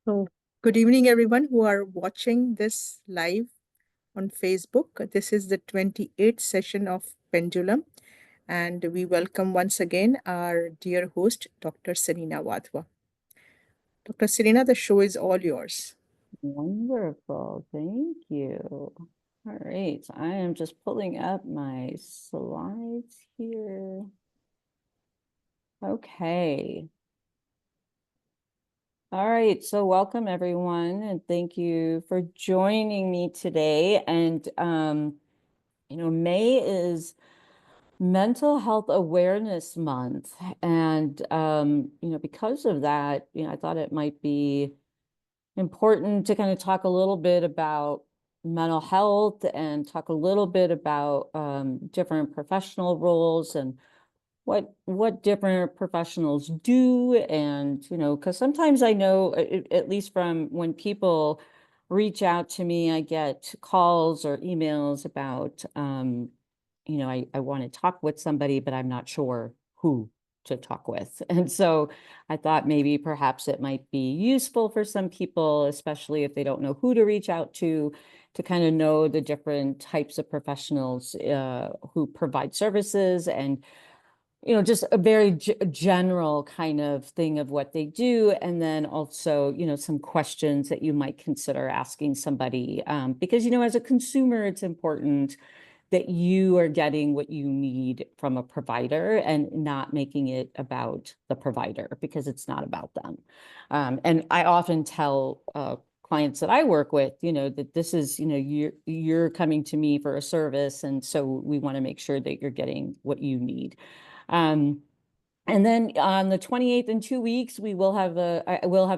So, good evening, everyone who are watching this live on Facebook. This is the 28th session of Pendulum, and we welcome once again our dear host, Dr. Serena Wadhwa. Dr. Serena, the show is all yours. Wonderful. Thank you. All right. I am just pulling up my slides here. Okay. All right. So welcome everyone, and thank you for joining me today. And May is Mental Health Awareness Month. And because of that, I thought it might be important to kind of talk a little bit about mental health and talk a little bit about different professional roles and what different professionals do. And because sometimes I know, at least from when people reach out to me, I get calls or emails about I want to talk with somebody, but I'm not sure who to talk with. And so I thought maybe perhaps it might be useful for some people, especially if they don't know who to reach out to kind of know the different types of professionals who provide services, and just a very general kind of thing of what they do. And then also, some questions that you might consider asking somebody, because, as a consumer, it's important that you are getting what you need from a provider and not making it about the provider, because it's not about them. And I often tell clients that I work with, that this is, you're coming to me for a service. And so we want to make sure that you're getting what you need. And then on the 28th, in 2 weeks, I will have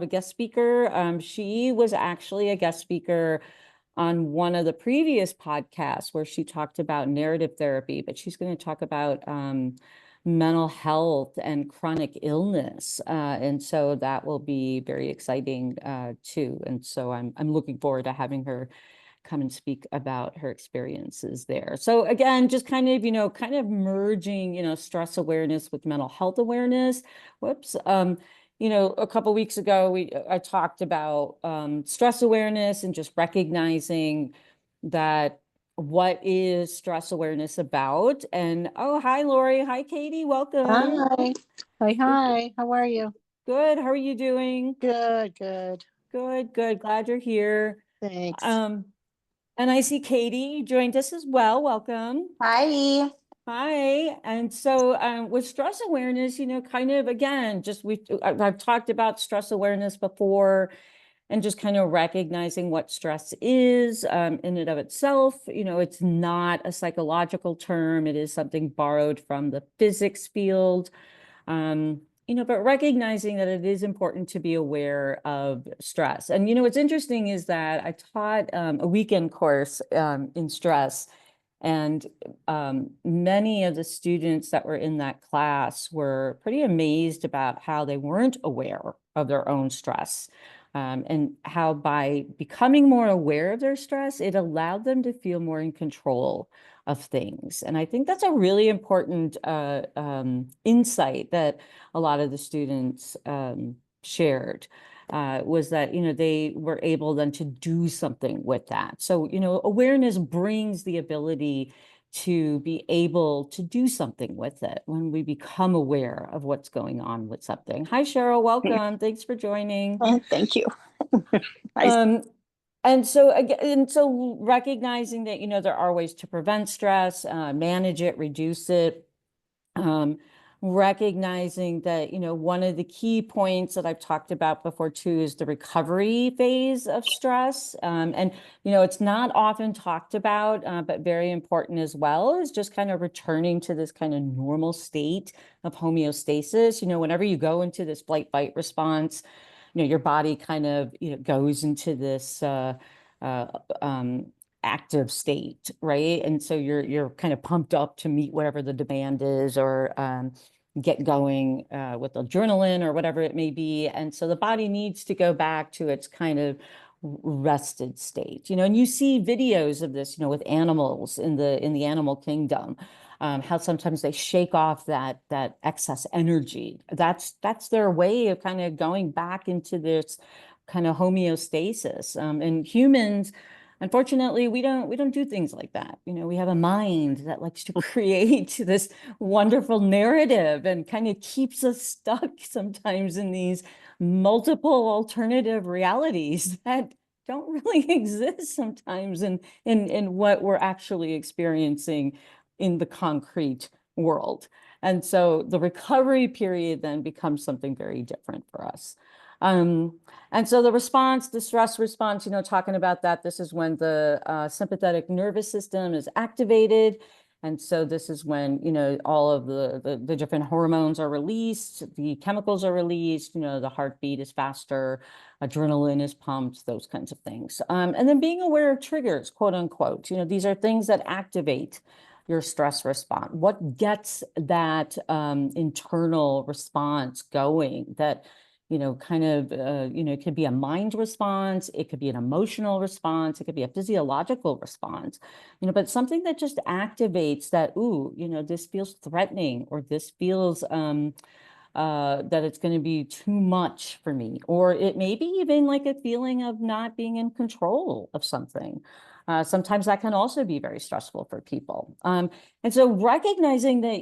a guest speaker. She was actually a guest speaker on one of the previous podcasts where she talked about narrative therapy, but she's going to talk about mental health and chronic illness. And so that will be very exciting too. And so I'm looking forward to having her come and speak about her experiences there. So again, just kind of merging, stress awareness with mental health awareness. Whoops. A couple of weeks ago, I talked about stress awareness and just recognizing that what is stress awareness about. And oh, hi, Lori. Hi, Katie. Welcome. Hi. Hi. How are you? Good. How are you doing? Good. Good. Glad you're here. Thanks. And I see Katie, you joined us as well. Welcome. Hi. Hi. And so with stress awareness, kind of, again, I've talked about stress awareness before, and just kind of recognizing what stress is in and of itself. It's not a psychological term. It is something borrowed from the physics field. But recognizing that it is important to be aware of stress. And, what's interesting is that I taught a weekend course in stress, and many of the students that were in that class were pretty amazed about how they weren't aware of their own stress. And how by becoming more aware of their stress, it allowed them to feel more in control of things. And I think that's a really important insight that a lot of the students shared, was that, they were able then to do something with that. So, awareness brings the ability to be able to do something with it when we become aware of what's going on with something. Hi, Cheryl. Welcome. Thanks for joining. Thank you. And so recognizing that, there are ways to prevent stress, manage it, reduce it. Recognizing that, one of the key points that I've talked about before too is the recovery phase of stress. And, it's not often talked about, but very important as well, is just kind of returning to this kind of normal state of homeostasis. Whenever you go into this flight fight response, your body kind of, goes into this active state, right? And so you're kind of pumped up to meet whatever the demand is, or get going with adrenaline or whatever it may be. And so the body needs to go back to its kind of rested state, and you see videos of this, with animals in the animal kingdom, how sometimes they shake off that excess energy. That's their way of kind of going back into this kind of homeostasis. And humans, unfortunately, we don't do things like that. We have a mind that likes to create this wonderful narrative and kind of keeps us stuck sometimes in these multiple alternative realities that don't really exist sometimes in what we're actually experiencing in the concrete world. And so the recovery period then becomes something very different for us. And so the response, the stress response, talking about that, this is when the sympathetic nervous system is activated. And so this is when, all of the different hormones are released, the chemicals are released, the heartbeat is faster, adrenaline is pumped, those kinds of things. And then being aware of triggers, quote unquote, these are things that activate your stress response. What gets that internal response going that, kind of, it could be a mind response, it could be an emotional response, it could be a physiological response, but something that just activates that, ooh, this feels threatening, or this feels that it's going to be too much for me, or it may be even like a feeling of not being in control of something. Sometimes that can also be very stressful for people. And so recognizing that,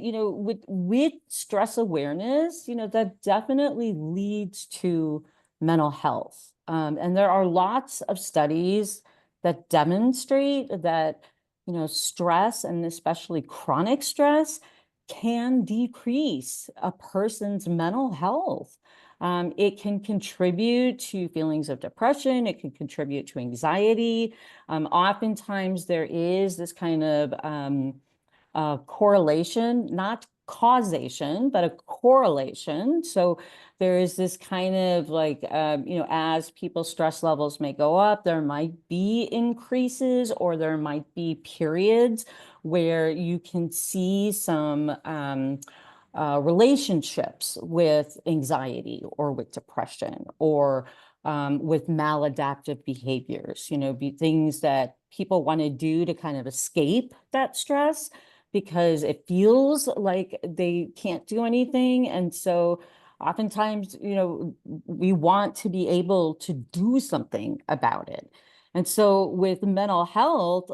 with stress awareness, that definitely leads to mental health. And there are lots of studies that demonstrate that, stress, and especially chronic stress, can decrease a person's mental health. It can contribute to feelings of depression. It can contribute to anxiety. Oftentimes there is this kind of correlation, not causation, but a correlation. So there is this kind of like, as people's stress levels may go up, there might be increases, or there might be periods where you can see some relationships with anxiety, or with depression, or with maladaptive behaviors, things that people want to do to kind of escape that stress because it feels like they can't do anything. And so oftentimes, we want to be able to do something about it. And so with mental health,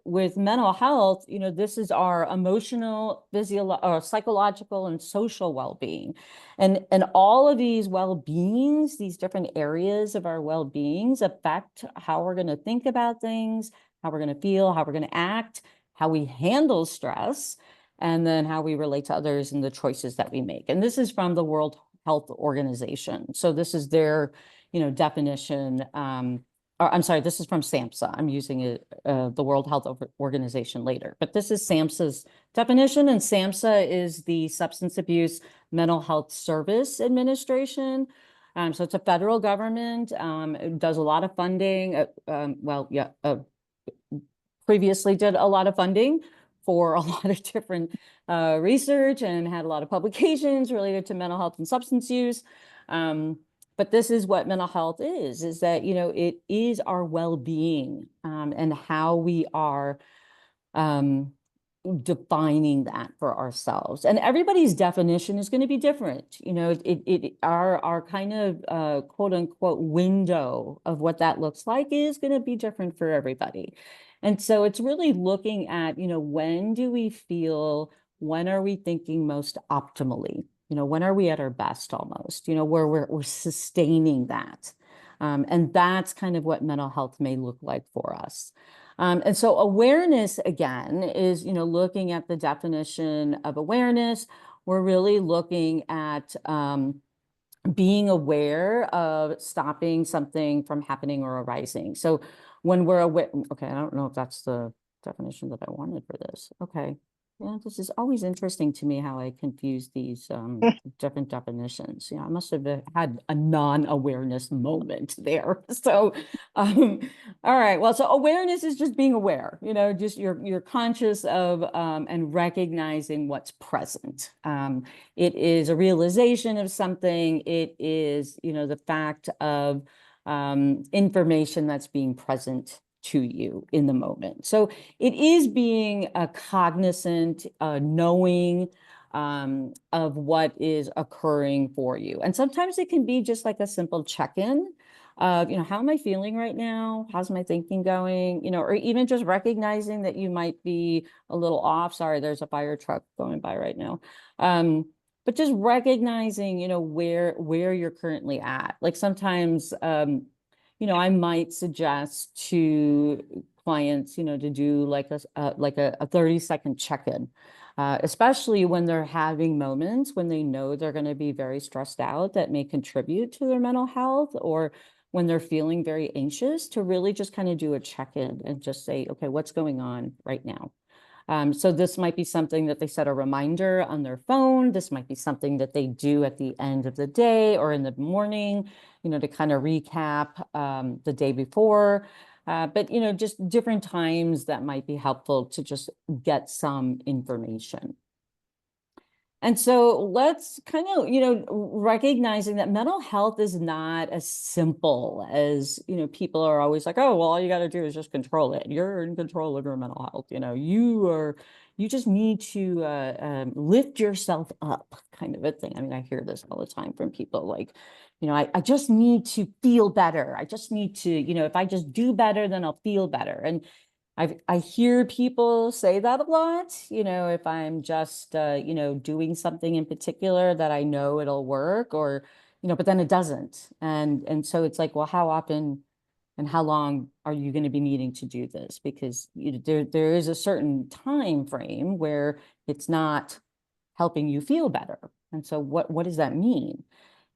with mental health, this is our emotional, psychological, and social well-being. And all of these well-beings, these different areas of our well-beings affect how we're going to think about things, how we're going to feel, how we're going to act, how we handle stress, and then how we relate to others and the choices that we make. And this is from the World Health Organization. So this is their, definition. Or I'm sorry, this is from SAMHSA. I'm using the World Health Organization later, but this is SAMHSA's definition, and SAMHSA is the Substance Abuse Mental Health Service Administration. So it's a federal government. It does a lot of funding. Previously did a lot of funding for a lot of different research, and had a lot of publications related to mental health and substance use. But this is what mental health is that, it is our well-being, and how we are defining that for ourselves. And everybody's definition is going to be different. Our kind of quote unquote window of what that looks like is going to be different for everybody. And so it's really looking at, when do we feel, when are we thinking most optimally? When are we at our best almost, where we're sustaining that. And that's kind of what mental health may look like for us. And so awareness, again, is, looking at the definition of awareness. We're really looking at being aware of stopping something from happening or arising. So when we're aware, okay, I don't know if that's the definition that I wanted for this. Okay. Yeah, this is always interesting to me how I confuse these different definitions. I must have had a non-awareness moment there. So, all right. Well, so awareness is just being aware. Just you're conscious of and recognizing what's present. It is a realization of something. It is, the fact of information that's being present to you in the moment. So it is being cognizant, knowing of what is occurring for you. And sometimes it can be just like a simple check-in of, how am I feeling right now? How's my thinking going? Or even just recognizing that you might be a little off. Sorry, there's a fire truck going by right now. But just recognizing, where you're currently at. Like sometimes, I might suggest to clients, to do like a 30-second check-in, especially when they're having moments when they know they're going to be very stressed out that may contribute to their mental health, or when they're feeling very anxious, to really just kind of do a check-in and just say, okay, what's going on right now? So this might be something that they set a reminder on their phone. This might be something that they do at the end of the day or in the morning, to kind of recap the day before. But, just different times that might be helpful to just get some information. And so let's kind of, recognizing that mental health is not as simple as, people are always like, oh, well, all you got to do is just control it. You're in control of your mental health. You just need to lift yourself up, kind of a thing. I mean, I hear this all the time from people like, I just need to feel better. I just need to, if I just do better, then I'll feel better. And I hear people say that a lot, if I'm just, doing something in particular that I know it'll work, or, but then it doesn't. And so it's like, well, how often and how long are you going to be needing to do this? Because there is a certain time frame where it's not helping you feel better. And so what does that mean?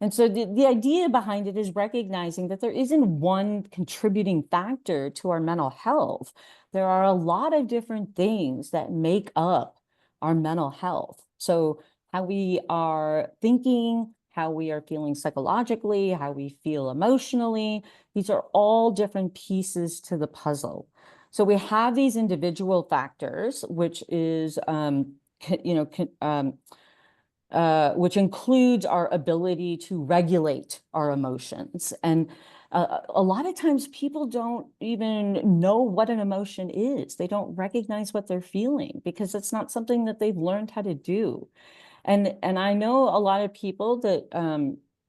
And so the idea behind it is recognizing that there isn't one contributing factor to our mental health. There are a lot of different things that make up our mental health. So how we are thinking, how we are feeling psychologically, how we feel emotionally, these are all different pieces to the puzzle. So we have these individual factors, which is, which includes our ability to regulate our emotions. And a lot of times people don't even know what an emotion is. They don't recognize what they're feeling because it's not something that they've learned how to do. And I know a lot of people that,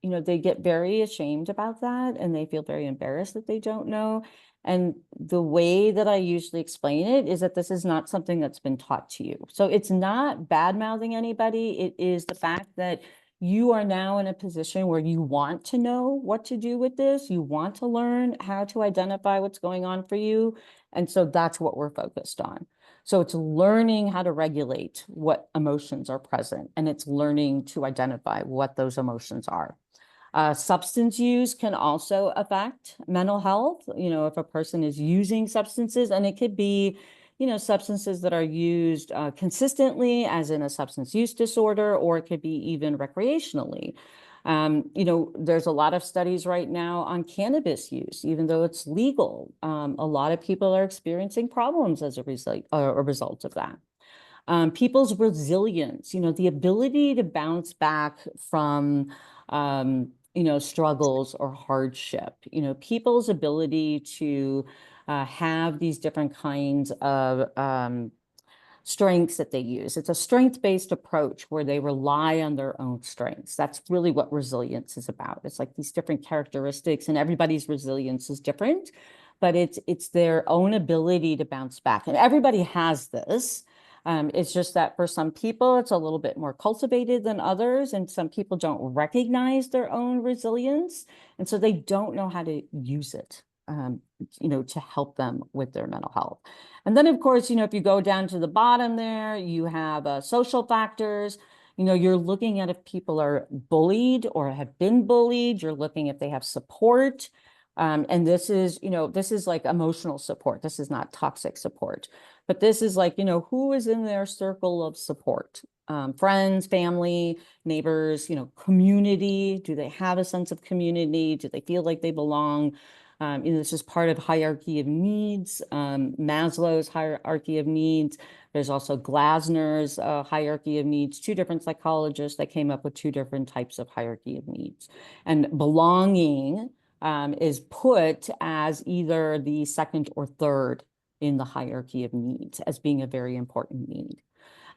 they get very ashamed about that, and they feel very embarrassed that they don't know. And the way that I usually explain it is that this is not something that's been taught to you. So it's not bad-mouthing anybody. It is the fact that you are now in a position where you want to know what to do with this. You want to learn how to identify what's going on for you. And so that's what we're focused on. So it's learning how to regulate what emotions are present, and it's learning to identify what those emotions are. Substance use can also affect mental health, if a person is using substances, and it could be, substances that are used consistently, as in a substance use disorder, or it could be even recreationally. There's a lot of studies right now on cannabis use, even though it's legal. A lot of people are experiencing problems as a result of that. People's resilience, the ability to bounce back from, struggles or hardship, people's ability to have these different kinds of strengths that they use. It's a strength-based approach where they rely on their own strengths. That's really what resilience is about. It's like these different characteristics, and everybody's resilience is different, but it's their own ability to bounce back. And everybody has this. It's just that for some people, it's a little bit more cultivated than others, and some people don't recognize their own resilience, and so they don't know how to use it, to help them with their mental health. And then, of course, if you go down to the bottom there, you have social factors. You're looking at if people are bullied or have been bullied. You're looking if they have support. And this is like emotional support. This is not toxic support, but this is like, who is in their circle of support? Friends, family, neighbors, community. Do they have a sense of community? Do they feel like they belong? This is part of hierarchy of needs, Maslow's hierarchy of needs. There's also Glasner's hierarchy of needs, two different psychologists that came up with two different types of hierarchy of needs. And belonging is put as either the second or third in the hierarchy of needs as being a very important need.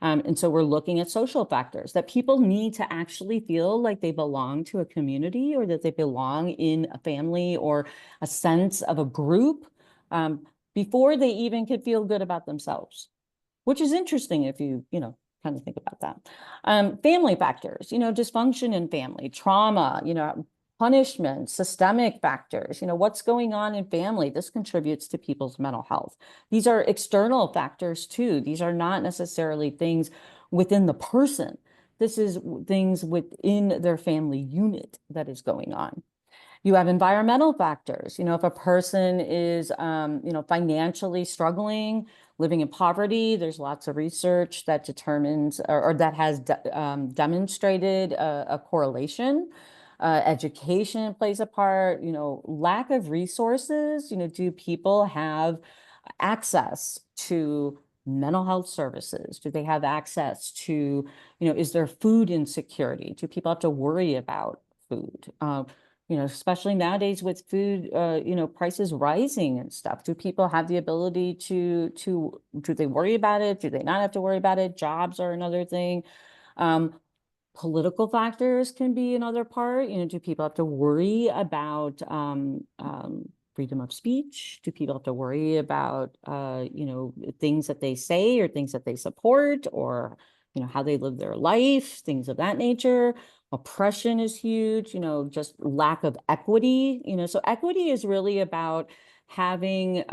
And so we're looking at social factors that people need to actually feel like they belong to a community, or that they belong in a family or a sense of a group, before they even could feel good about themselves, which is interesting if you kind of think about that. Family factors, dysfunction in family, trauma, punishment, systemic factors, what's going on in family. This contributes to people's mental health. These are external factors too. These are not necessarily things within the person. This is things within their family unit that is going on. You have environmental factors. If a person is, financially struggling, living in poverty, there's lots of research that determines or that has demonstrated a correlation. Education plays a part, lack of resources. Do people have access to mental health services? Do they have access to, is there food insecurity? Do people have to worry about food? Especially nowadays with food, prices rising and stuff. Do people have the ability do they worry about it? Do they not have to worry about it? Jobs are another thing. Political factors can be another part. Do people have to worry about freedom of speech? Do people have to worry about things that they say or things that they support, or how they live their life, things of that nature? Oppression is huge, just lack of equity. So equity is really about having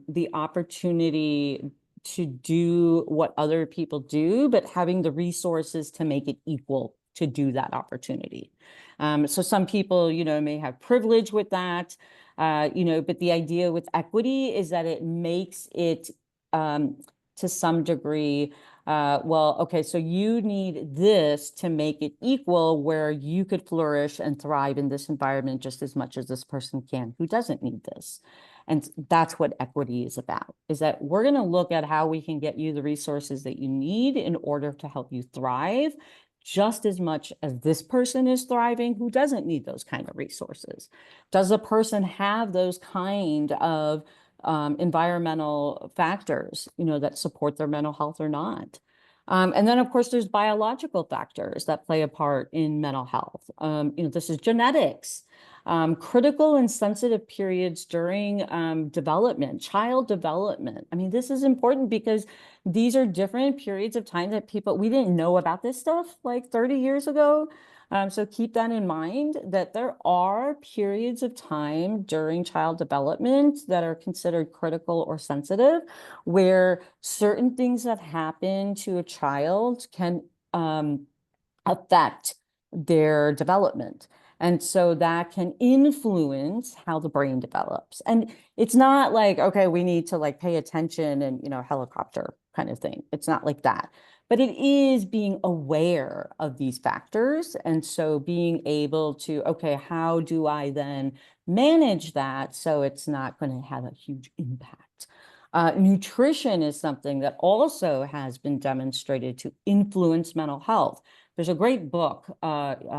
the opportunity to do what other people do, but having the resources to make it equal to do that opportunity. So some people, may have privilege with that, but the idea with equity is that it makes it, to some degree, well, okay, so you need this to make it equal, where you could flourish and thrive in this environment just as much as this person can who doesn't need this. And that's what equity is about, is that we're going to look at how we can get you the resources that you need in order to help you thrive just as much as this person is thriving who doesn't need those kind of resources. Does a person have those kind of environmental factors, that support their mental health or not? And then, of course, there's biological factors that play a part in mental health. This is genetics. Critical and sensitive periods during development, child development. I mean, this is important because these are different periods of time that we didn't know about this stuff like 30 years ago. So keep that in mind, that there are periods of time during child development that are considered critical or sensitive, where certain things that happen to a child can affect their development. And so that can influence how the brain develops. And it's not like, okay, we need to like pay attention and, helicopter kind of thing. It's not like that. But it is being aware of these factors. And so being able to, okay, how do I then manage that so it's not going to have a huge impact? Nutrition is something that also has been demonstrated to influence mental health. There's a great book, Food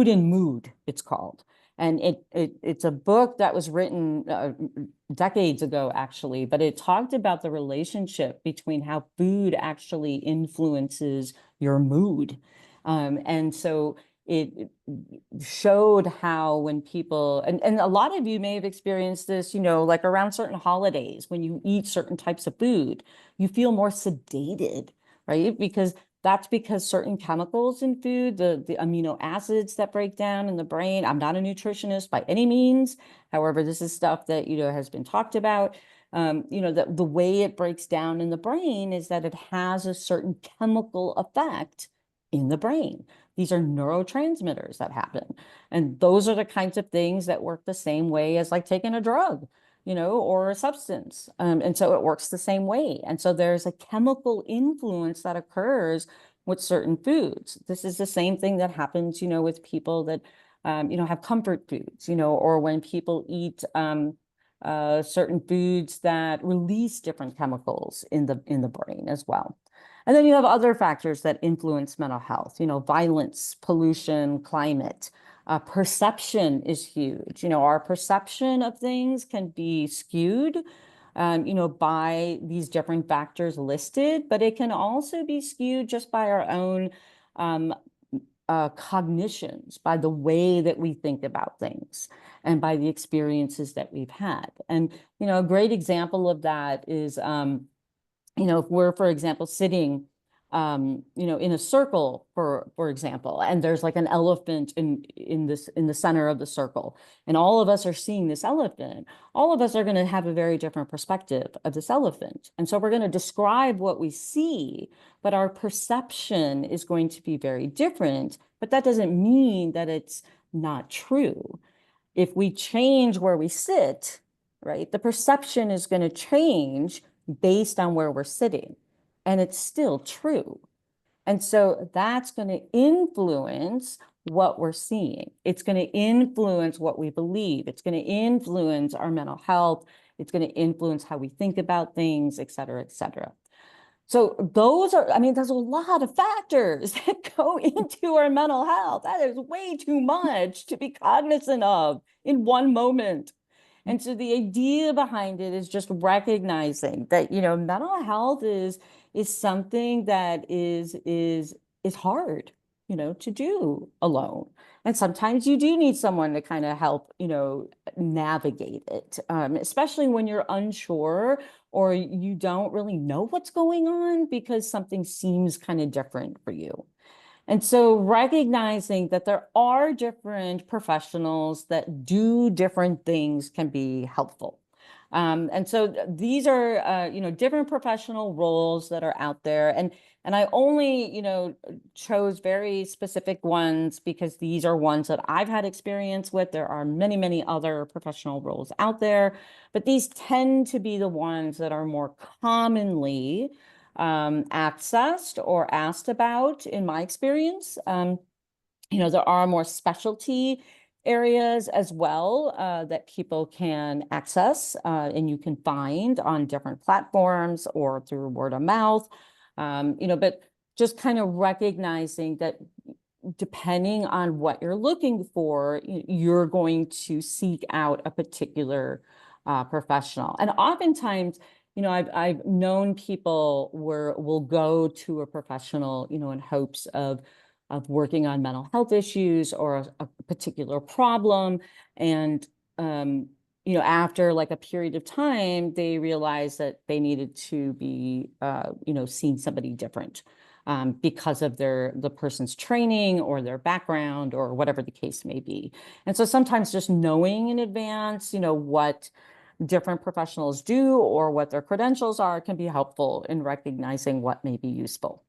and Mood, it's called. And it's a book that was written decades ago, actually, but it talked about the relationship between how food actually influences your mood. And so it showed how when people, and a lot of you may have experienced this, like around certain holidays, when you eat certain types of food, you feel more sedated, right? That's because certain chemicals in food, the amino acids that break down in the brain. I'm not a nutritionist by any means. However, this is stuff that, has been talked about. The way it breaks down in the brain is that it has a certain chemical effect in the brain. These are neurotransmitters that happen. And those are the kinds of things that work the same way as like taking a drug, or a substance. And so it works the same way. And so there's a chemical influence that occurs with certain foods. This is the same thing that happens, with people that, have comfort foods, or when people eat certain foods that release different chemicals in the brain as well. And then you have other factors that influence mental health, violence, pollution, climate. Perception is huge. Our perception of things can be skewed. by these different factors listed, but it can also be skewed just by our own cognitions, by the way that we think about things and by the experiences that we've had. And, a great example of that is, if we're, for example, sitting, in a circle, for example, and there's like an elephant in the center of the circle, and all of us are seeing this elephant, all of us are going to have a very different perspective of this elephant. And so we're going to describe what we see, but our perception is going to be very different. But that doesn't mean that it's not true. If we change where we sit, right, the perception is going to change based on where we're sitting, and it's still true. And so that's going to influence what we're seeing. It's going to influence what we believe. It's going to influence our mental health. It's going to influence how we think about things, et cetera, et cetera. So there's a lot of factors that go into our mental health. That is way too much to be cognizant of in one moment. And so the idea behind it is just recognizing that, mental health is something that is hard, to do alone. And sometimes you do need someone to kind of help, navigate it, especially when you're unsure or you don't really know what's going on because something seems kind of different for you. And so recognizing that there are different professionals that do different things can be helpful. And so these are, different professional roles that are out there. And I only, chose very specific ones because these are ones that I've had experience with. There are many, many other professional roles out there, but these tend to be the ones that are more commonly accessed or asked about in my experience. There are more specialty areas as well that people can access and you can find on different platforms or through word of mouth. But just kind of recognizing that depending on what you're looking for, you're going to seek out a particular professional. And oftentimes, I've known people where we'll go to a professional, in hopes of working on mental health issues or a particular problem. And, after like a period of time, they realized that they needed to be, seeing somebody different because of the person's training or their background or whatever the case may be. And so sometimes just knowing in advance, what different professionals do or what their credentials are can be helpful in recognizing what may be useful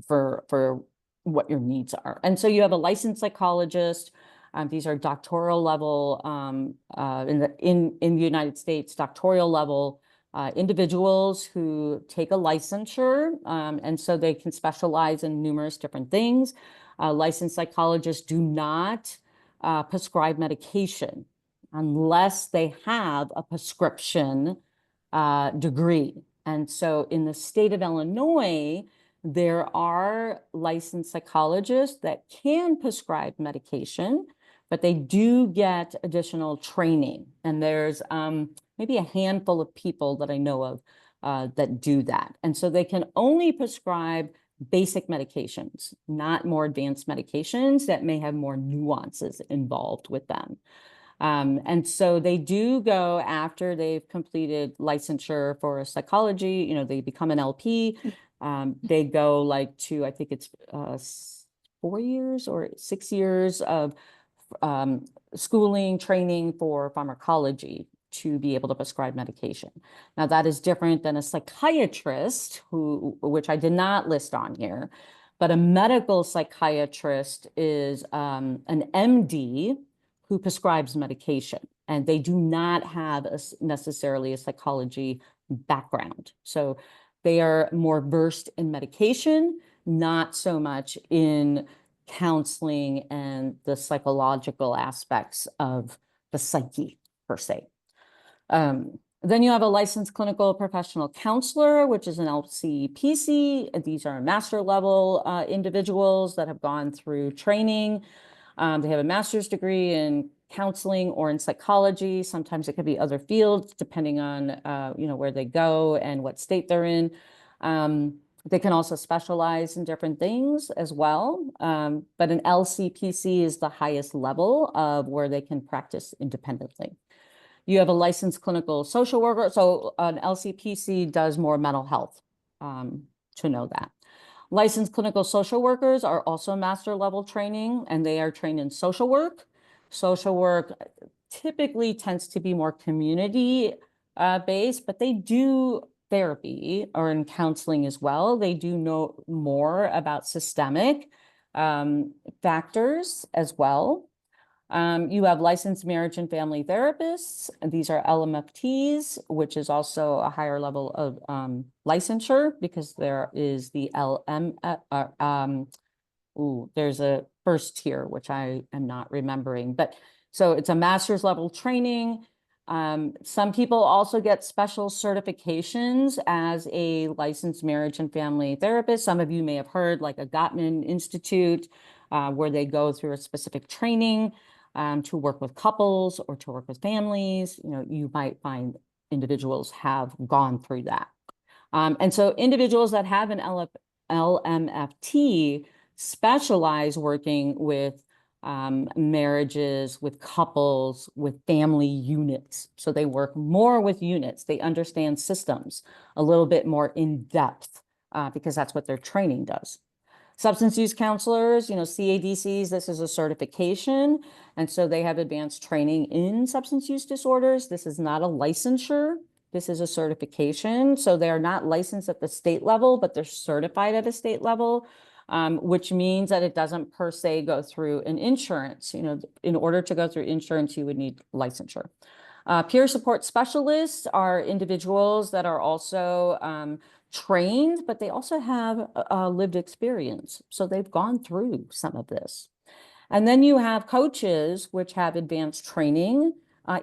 for what your needs are. And so you have a licensed psychologist. These are doctoral level in the United States, doctoral level individuals who take a licensure, and so they can specialize in numerous different things. Licensed psychologists do not prescribe medication unless they have a prescription degree. And so in the state of Illinois, there are licensed psychologists that can prescribe medication, but they do get additional training. And there's maybe a handful of people that I know of that do that. And so they can only prescribe basic medications, not more advanced medications that may have more nuances involved with them. And so they do go after they've completed licensure for psychology, they become an LP. They go like to, I think it's 4 years or 6 years of schooling, training for pharmacology to be able to prescribe medication. Now that is different than a psychiatrist which I did not list on here, but a medical psychiatrist is an MD who prescribes medication, and they do not have necessarily a psychology background. So they are more versed in medication, not so much in counseling and the psychological aspects of the psyche per se. Then you have a licensed clinical professional counselor, which is an LCPC. These are master level individuals that have gone through training. They have a master's degree in counseling or in psychology. Sometimes it could be other fields, depending on, where they go and what state they're in. They can also specialize in different things as well. But an LCPC is the highest level of where they can practice independently. You have a licensed clinical social worker. So an LCPC does more mental health, to know that. Licensed clinical social workers are also master level training, and they are trained in social work. Social work typically tends to be more community based, but they do therapy or in counseling as well. They do know more about systemic factors as well. You have licensed marriage and family therapists. These are LMFTs, which is also a higher level of licensure, because there is the there's a first tier, which I am not remembering. But so it's a master's level training. Some people also get special certifications as a licensed marriage and family therapist. Some of you may have heard, like a Gottman Institute, where they go through a specific training to work with couples or to work with families. You might find individuals have gone through that. And so individuals that have an LMFT specialize working with marriages, with couples, with family units. So they work more with units. They understand systems a little bit more in depth because that's what their training does. Substance use counselors, CADCs, this is a certification. And so they have advanced training in substance use disorders. This is not a licensure. This is a certification. So they're not licensed at the state level, but they're certified at a state level, which means that it doesn't per se go through an insurance. In order to go through insurance, you would need licensure. Peer support specialists are individuals that are also trained, but they also have a lived experience. So they've gone through some of this. And then you have coaches, which have advanced training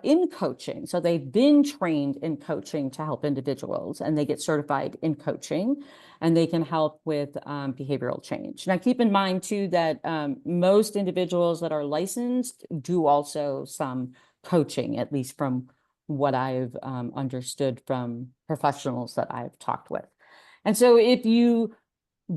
in coaching. So they've been trained in coaching to help individuals, and they get certified in coaching, and they can help with behavioral change. Now, keep in mind too that most individuals that are licensed do also some coaching, at least from what I've understood from professionals that I've talked with. And so if you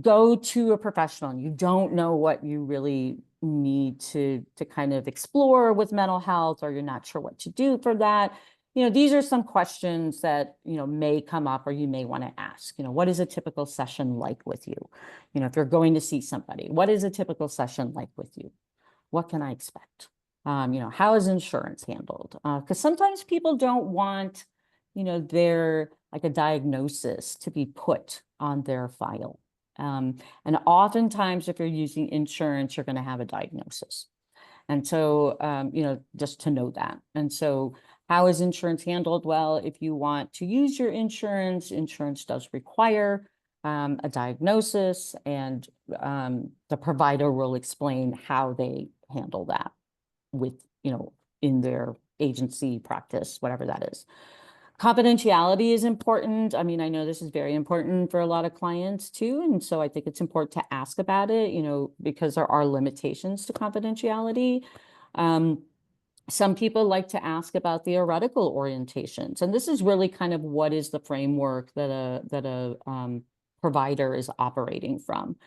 go to a professional and you don't know what you really need to kind of explore with mental health, or you're not sure what to do for that, these are some questions that, may come up or you may want to ask. What is a typical session like with you? If you're going to see somebody, what is a typical session like with you? What can I expect? How is insurance handled? Because sometimes people don't want, their like a diagnosis to be put on their file. And oftentimes, if you're using insurance, you're going to have a diagnosis. And so, just to know that. And so how is insurance handled? Well, if you want to use your insurance, insurance does require a diagnosis, and the provider will explain how they handle that with, in their agency practice, whatever that is. Confidentiality is important. I mean, I know this is very important for a lot of clients too. And so I think it's important to ask about it, because there are limitations to confidentiality. Some people like to ask about theoretical orientations. And this is really kind of what is the framework that a provider is operating from.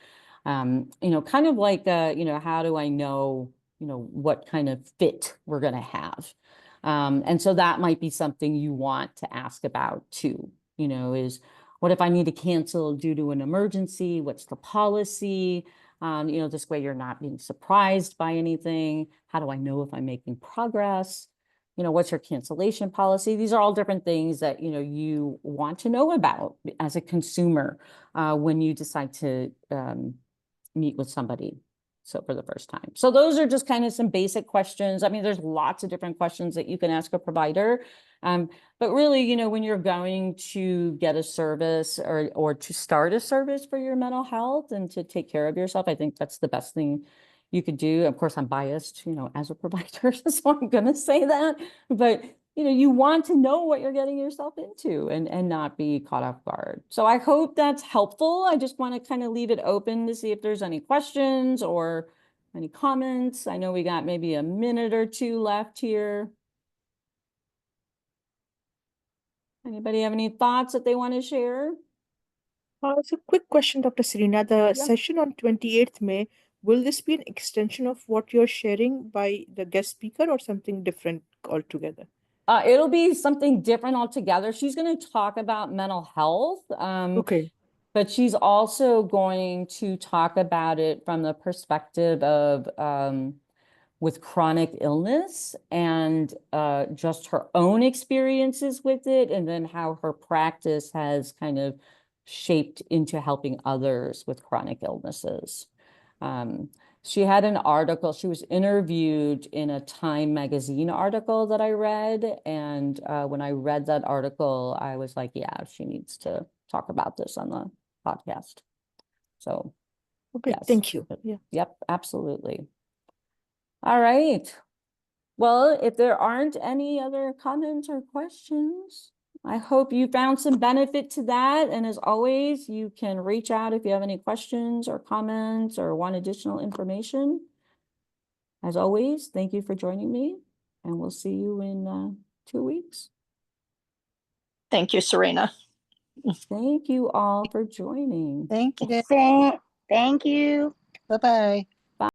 Kind of like, how do I know, what kind of fit we're going to have? And so that might be something you want to ask about too, is what if I need to cancel due to an emergency? What's the policy? This way you're not being surprised by anything. How do I know if I'm making progress? What's your cancellation policy? These are all different things that, you want to know about as a consumer when you decide to meet with somebody. So for the first time. So those are just kind of some basic questions. I mean, there's lots of different questions that you can ask a provider. But really, when you're going to get a service or to start a service for your mental health and to take care of yourself, I think that's the best thing you could do. Of course, I'm biased, as a provider, so I'm going to say that. But you want to know what you're getting yourself into and not be caught off guard. So I hope that's helpful. I just want to kind of leave it open to see if there's any questions or, Any comments? I know we got maybe a minute or two left here. Anybody have any thoughts that they want to share? It's a quick question, Dr. Serena. The Yeah. session on 28th May, will this be an extension of what you're sharing by the guest speaker or something different altogether? It'll be something different altogether. She's going to talk about mental health. Okay. But she's also going to talk about it from the perspective of with chronic illness and just her own experiences with it, and then how her practice has kind of shaped into helping others with chronic illnesses. She had an article, she was interviewed in a Time magazine article that I read. And when I read that article, I was like, yeah, she needs to talk about this on the podcast. So, Okay, yes. thank you. Yeah. Yep, absolutely. All right. Well, if there aren't any other comments or questions, I hope you found some benefit to that. And as always, you can reach out if you have any questions or comments or want additional information. As always, thank you for joining me, and we'll see you in 2 weeks. Thank you, Serena. Thank you all for joining. Thank you. Thank you. Bye-bye.